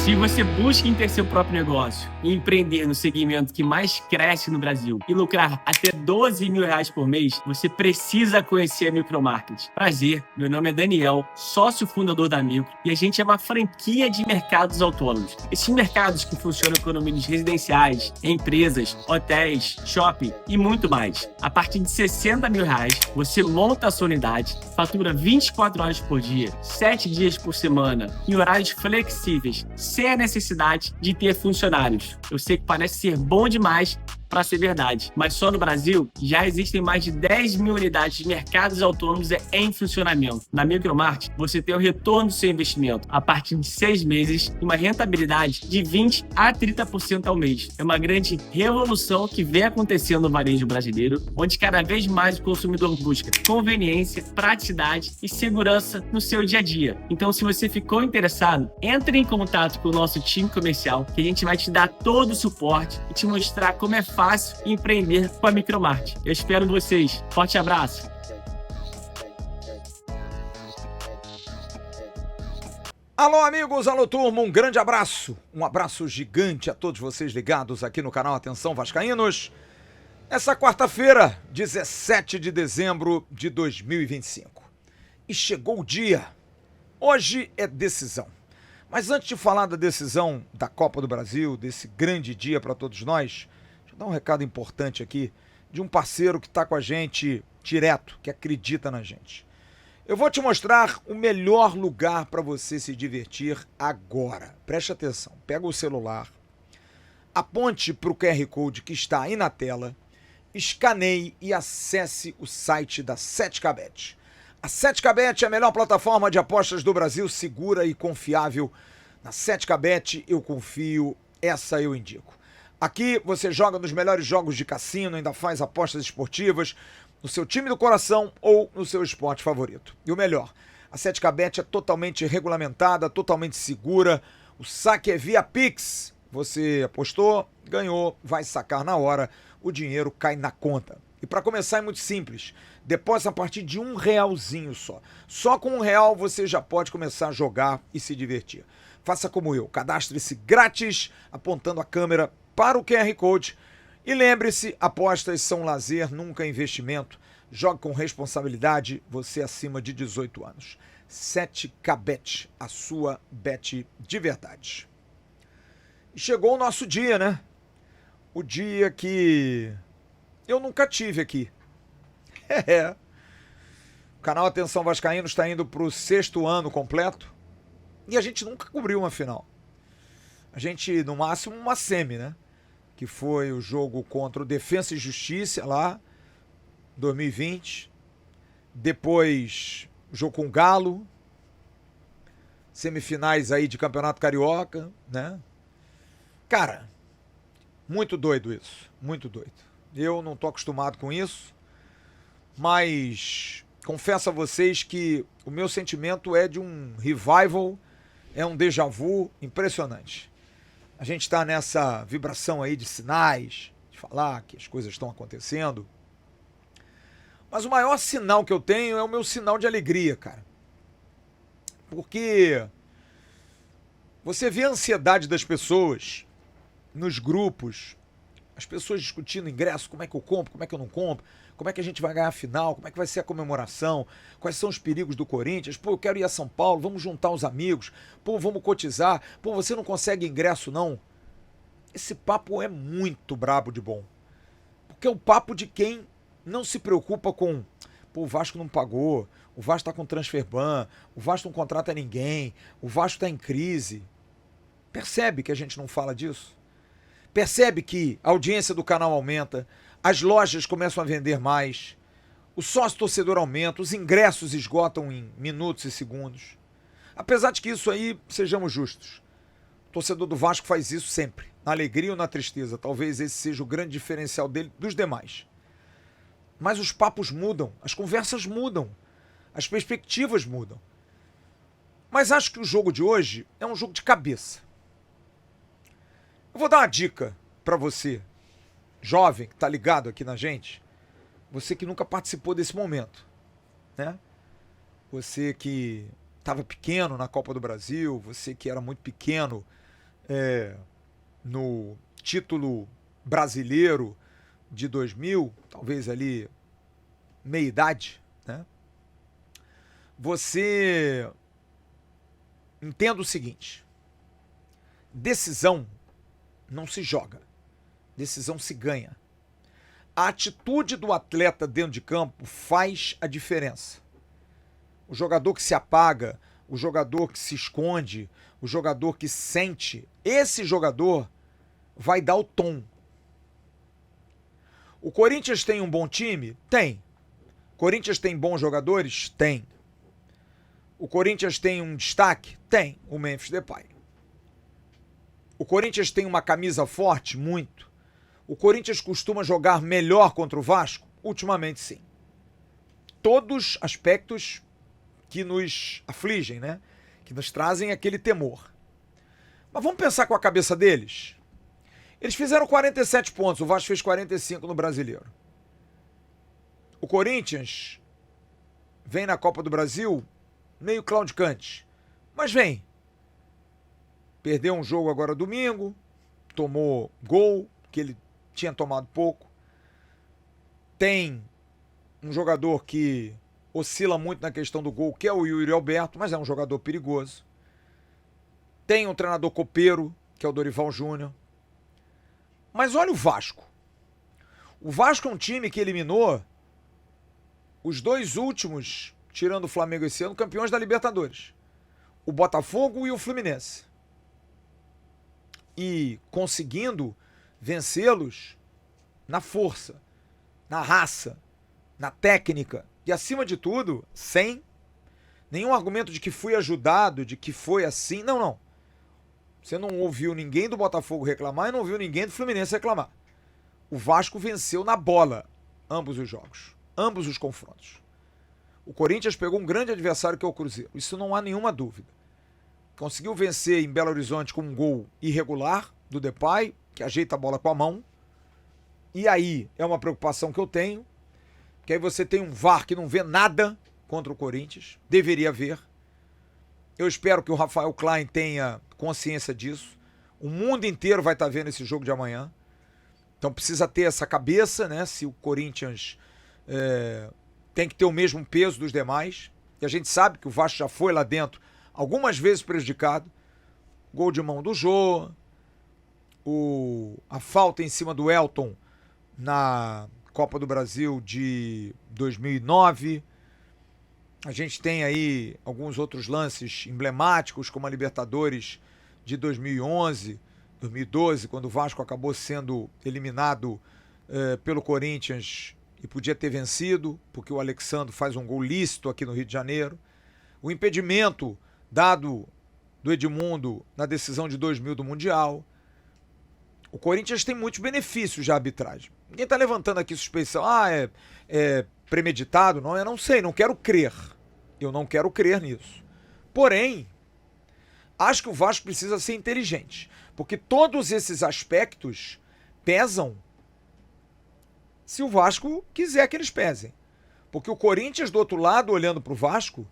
Se você busca em ter seu próprio negócio e empreender no segmento que mais cresce no Brasil e lucrar até R$ 12.000 por mês, você precisa conhecer a Micromarket. Prazer, meu nome é Daniel, sócio fundador da Micro, e a gente é uma franquia de mercados autônomos. Esses mercados que funcionam com condomínios residenciais, empresas, hotéis, shopping e muito mais. A partir de R$ 60.000, você monta a sua unidade, fatura 24 horas por dia, 7 dias por semana, em horários flexíveis, sem a necessidade de ter funcionários. Eu sei que parece ser bom demais para ser verdade, mas só no Brasil já existem mais de 10.000 unidades de mercados autônomos em funcionamento. Na Micromarket, você tem o retorno do seu investimento a partir de 6 meses e uma rentabilidade de 20% a 30% ao mês. É uma grande revolução que vem acontecendo no varejo brasileiro, onde cada vez mais o consumidor busca conveniência, praticidade e segurança no seu dia a dia. Então, se você ficou interessado, entre em contato com o nosso time comercial, que a gente vai te dar todo o suporte e te mostrar como é fácil empreender com a Micromarket. Eu espero vocês. Forte abraço. Alô, amigos, alô, turma, um grande abraço. Um abraço gigante a todos vocês ligados aqui no canal Atenção Vascaínos. Essa quarta-feira, 17 de dezembro de 2025. E chegou o dia. Hoje é decisão. Mas antes de falar da decisão da Copa do Brasil, desse grande dia para todos nós, deixa eu dar um recado importante aqui de um parceiro que está com a gente direto, que acredita na gente. Eu vou te mostrar o melhor lugar para você se divertir agora. Preste atenção, pega o celular, aponte para o QR Code que está aí na tela, escaneie e acesse o site da 7kBet. A 7kBet é a melhor plataforma de apostas do Brasil, segura e confiável. Na 7kBet eu confio, essa eu indico. Aqui você joga nos melhores jogos de cassino, ainda faz apostas esportivas no seu time do coração ou no seu esporte favorito. E o melhor, a 7kBet é totalmente regulamentada, totalmente segura, o saque é via Pix. Você apostou, ganhou, vai sacar na hora, o dinheiro cai na conta. E para começar é muito simples, depósito a partir de R$1 só. Só com R$1 você já pode começar a jogar e se divertir. Faça como eu, cadastre-se grátis, apontando a câmera para o QR Code. E lembre-se, apostas são lazer, nunca investimento. Jogue com responsabilidade, você acima de 18 anos. 7kBet, a sua bet de verdade. E chegou o nosso dia, né? O dia que eu nunca tive aqui. O canal Atenção Vascaíno está indo para o 6º ano completo e a gente nunca cobriu uma final. A gente, no máximo, uma semi, né? Que foi o jogo contra o Defensa e Justiça lá, 2020. Depois, o jogo com o Galo. Semifinais aí de Campeonato Carioca, né? Cara, muito doido isso, muito doido. Eu não tô acostumado com isso, mas confesso a vocês que o meu sentimento é de um revival, é um déjà vu impressionante. A gente está nessa vibração aí de sinais, de falar que as coisas estão acontecendo. Mas o maior sinal que eu tenho é o meu sinal de alegria, cara. Porque você vê a ansiedade das pessoas nos grupos, as pessoas discutindo ingresso, como é que eu compro, como é que eu não compro, como é que a gente vai ganhar a final, como é que vai ser a comemoração, quais são os perigos do Corinthians, pô, eu quero ir a São Paulo, vamos juntar os amigos, pô, vamos cotizar, pô, você não consegue ingresso não. Esse papo é muito brabo de bom, porque é o papo de quem não se preocupa com, pô, o Vasco não pagou, o Vasco tá com transfer ban, o Vasco não contrata ninguém, o Vasco tá em crise. Percebe que a gente não fala disso? Percebe que a audiência do canal aumenta, as lojas começam a vender mais, o sócio-torcedor aumenta, os ingressos esgotam em minutos e segundos. Apesar de que isso aí, sejamos justos, o torcedor do Vasco faz isso sempre, na alegria ou na tristeza. Talvez esse seja o grande diferencial dele dos demais. Mas os papos mudam, as conversas mudam, as perspectivas mudam. Mas acho que o jogo de hoje é um jogo de cabeça. Eu vou dar uma dica para você, jovem, que está ligado aqui na gente. Você que nunca participou desse momento, né? Você que estava pequeno na Copa do Brasil, você que era muito pequeno no título brasileiro de 2000, talvez ali meia idade, né? Você entenda o seguinte: decisão não se joga, decisão se ganha. A atitude do atleta dentro de campo faz a diferença. O jogador que se apaga, o jogador que se esconde, o jogador que sente, esse jogador vai dar o tom. O Corinthians tem um bom time? Tem. O Corinthians tem bons jogadores? Tem. O Corinthians tem um destaque? Tem. O Memphis Depay. O Corinthians tem uma camisa forte? Muito. O Corinthians costuma jogar melhor contra o Vasco? Ultimamente, sim. Todos aspectos que nos afligem, né? Que nos trazem aquele temor. Mas vamos pensar com a cabeça deles? Eles fizeram 47 pontos, o Vasco fez 45 no Brasileiro. O Corinthians vem na Copa do Brasil meio claudicante, mas vem. Perdeu um jogo agora domingo, tomou gol, que ele tinha tomado pouco. Tem um jogador que oscila muito na questão do gol, que é o Yuri Alberto, mas é um jogador perigoso. Tem um treinador copeiro, que é o Dorival Júnior. Mas olha o Vasco. O Vasco é um time que eliminou os dois últimos, tirando o Flamengo esse ano, campeões da Libertadores. O Botafogo e o Fluminense. E conseguindo vencê-los na força, na raça, na técnica e, acima de tudo, sem nenhum argumento de que fui ajudado, de que foi assim. Não, não. Você não ouviu ninguém do Botafogo reclamar e não ouviu ninguém do Fluminense reclamar. O Vasco venceu na bola ambos os jogos, ambos os confrontos. O Corinthians pegou um grande adversário que é o Cruzeiro. Isso não há nenhuma dúvida. Conseguiu vencer em Belo Horizonte com um gol irregular do Depay, que ajeita a bola com a mão. E aí é uma preocupação que eu tenho, que aí você tem um VAR que não vê nada contra o Corinthians, deveria ver. Eu espero que o Rafael Klein tenha consciência disso. O mundo inteiro vai estar vendo esse jogo de amanhã. Então precisa ter essa cabeça, né? Se o Corinthians tem que ter o mesmo peso dos demais. E a gente sabe que o Vasco já foi lá dentro algumas vezes prejudicado. Gol de mão do Jô, a falta em cima do Elton na Copa do Brasil de 2009. A gente tem aí alguns outros lances emblemáticos, como a Libertadores de 2011, 2012, quando o Vasco acabou sendo eliminado pelo Corinthians e podia ter vencido, porque o Alexandre faz um gol lícito aqui no Rio de Janeiro. O impedimento dado do Edmundo na decisão de 2000 do Mundial. O Corinthians tem muitos benefícios da arbitragem. Ninguém está levantando aqui suspeição. É premeditado? Não, eu não sei, não quero crer. Eu não quero crer nisso. Porém, acho que o Vasco precisa ser inteligente, porque todos esses aspectos pesam se o Vasco quiser que eles pesem. Porque o Corinthians, do outro lado, olhando para o Vasco,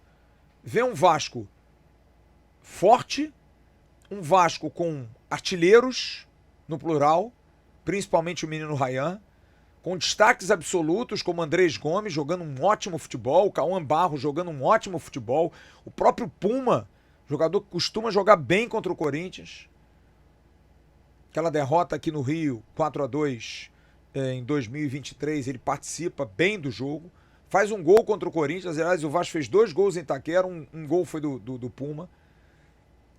vê um Vasco forte, um Vasco com artilheiros, no plural, principalmente o menino Ryan, com destaques absolutos como Andrés Gomes jogando um ótimo futebol, o Cauã Barros jogando um ótimo futebol, o próprio Puma, jogador que costuma jogar bem contra o Corinthians. Aquela derrota aqui no Rio, 4-2, em 2023, ele participa bem do jogo, faz um gol contra o Corinthians. Aliás, o Vasco fez 2 gols em Itaquera, um gol foi do Puma,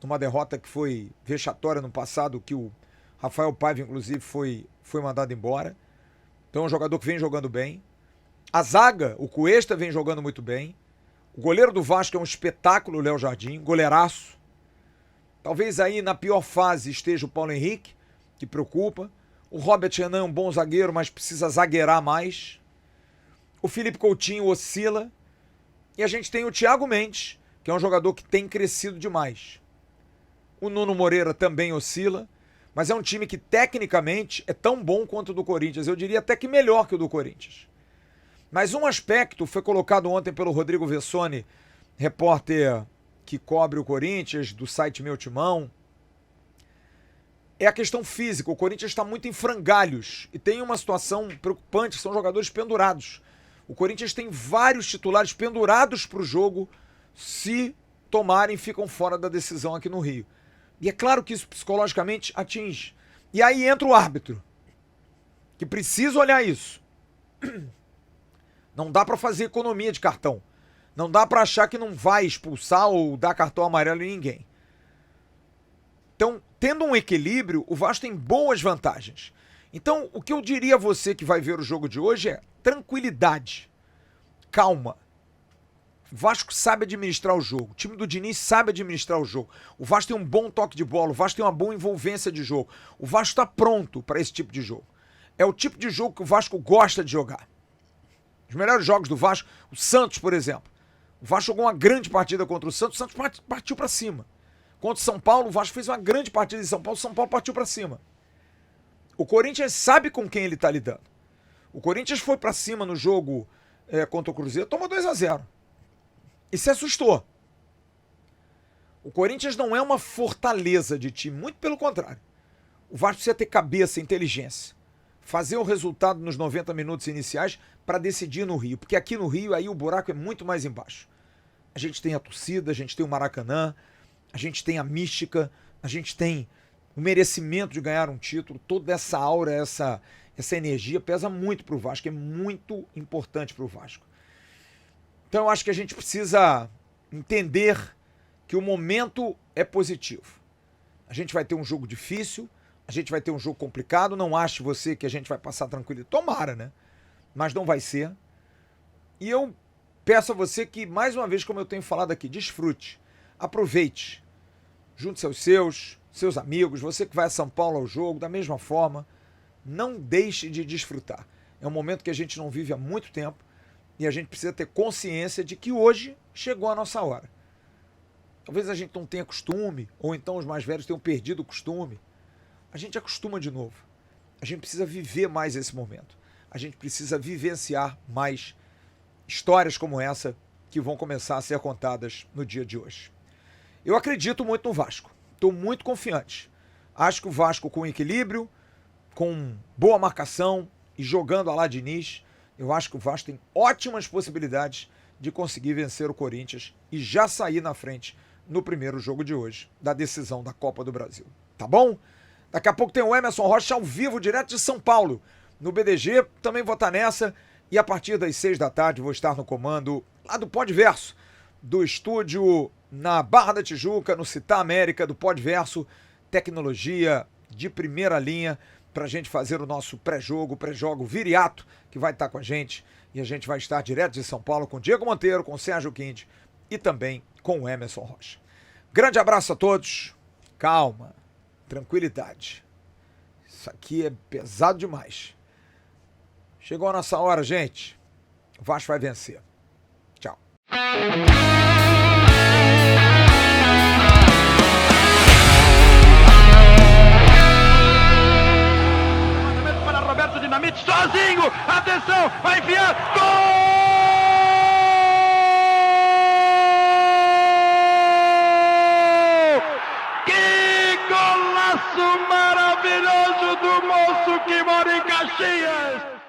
numa derrota que foi vexatória no passado, que o Rafael Paiva, inclusive, foi mandado embora. Então é um jogador que vem jogando bem. A zaga, o Cuesta, vem jogando muito bem. O goleiro do Vasco é um espetáculo, o Léo Jardim, goleiraço. Talvez aí na pior fase esteja o Paulo Henrique, que preocupa. O Robert Renan é um bom zagueiro, mas precisa zagueirar mais. O Felipe Coutinho oscila. E a gente tem o Thiago Mendes, que é um jogador que tem crescido demais. O Nuno Moreira também oscila. Mas é um time que tecnicamente é tão bom quanto o do Corinthians. Eu diria até que melhor que o do Corinthians. Mas um aspecto foi colocado ontem pelo Rodrigo Vessone, repórter que cobre o Corinthians, do site Meu Timão, é a questão física. O Corinthians está muito em frangalhos e tem uma situação preocupante, que são jogadores pendurados. O Corinthians tem vários titulares pendurados para o jogo, se tomarem, ficam fora da decisão aqui no Rio. E é claro que isso psicologicamente atinge. E aí entra o árbitro, que precisa olhar isso. Não dá para fazer economia de cartão. Não dá para achar que não vai expulsar ou dar cartão amarelo em ninguém. Então, tendo um equilíbrio, o Vasco tem boas vantagens. Então, o que eu diria a você que vai ver o jogo de hoje é tranquilidade, calma. O Vasco sabe administrar o jogo. O time do Diniz sabe administrar o jogo. O Vasco tem um bom toque de bola. O Vasco tem uma boa envolvência de jogo. O Vasco está pronto para esse tipo de jogo. É o tipo de jogo que o Vasco gosta de jogar. Os melhores jogos do Vasco, o Santos, por exemplo. O Vasco jogou uma grande partida contra o Santos partiu para cima. Contra o São Paulo, o Vasco fez uma grande partida em São Paulo, o São Paulo partiu para cima. O Corinthians sabe com quem ele está lidando. O Corinthians foi para cima no jogo contra o Cruzeiro, tomou 2-0. E se assustou. O Corinthians não é uma fortaleza de time, muito pelo contrário. O Vasco precisa ter cabeça, inteligência. Fazer o resultado nos 90 minutos iniciais para decidir no Rio. Porque aqui no Rio, aí o buraco é muito mais embaixo. A gente tem a torcida, a gente tem o Maracanã, a gente tem a mística, a gente tem o merecimento de ganhar um título. Toda essa aura, essa energia pesa muito para o Vasco, é muito importante para o Vasco. Então eu acho que a gente precisa entender que o momento é positivo. A gente vai ter um jogo difícil, a gente vai ter um jogo complicado, não ache você que a gente vai passar tranquilo. Tomara, né? Mas não vai ser. E eu peço a você que, mais uma vez, como eu tenho falado aqui, desfrute, aproveite, junte-se aos seus amigos, você que vai a São Paulo ao jogo, da mesma forma, não deixe de desfrutar. É um momento que a gente não vive há muito tempo e a gente precisa ter consciência de que hoje chegou a nossa hora. Talvez a gente não tenha costume, ou então os mais velhos tenham perdido o costume. A gente acostuma de novo. A gente precisa viver mais esse momento. A gente precisa vivenciar mais histórias como essa que vão começar a ser contadas no dia de hoje. Eu acredito muito no Vasco. Estou muito confiante. Acho que o Vasco, com equilíbrio, com boa marcação e jogando a lá Diniz, eu acho que o Vasco tem ótimas possibilidades de conseguir vencer o Corinthians e já sair na frente no primeiro jogo de hoje, da decisão da Copa do Brasil. Tá bom? Daqui a pouco tem o Emerson Rocha ao vivo, direto de São Paulo, no BDG. Também vou estar nessa. E a partir das 6 da tarde vou estar no comando lá do Podverso, do estúdio na Barra da Tijuca, no Citar América, do Podverso. Tecnologia de primeira linha para a gente fazer o nosso pré-jogo Viriato, que vai estar com a gente. E a gente vai estar direto de São Paulo com o Diego Monteiro, com o Sérgio Quinte e também com o Emerson Rocha. Grande abraço a todos. Calma. Tranquilidade. Isso aqui é pesado demais. Chegou a nossa hora, gente. O Vasco vai vencer. Tchau. Para Roberto Dinamite, sozinho. Atenção, vai enfiar. Gol! Maravilhoso do moço que mora em Caxias.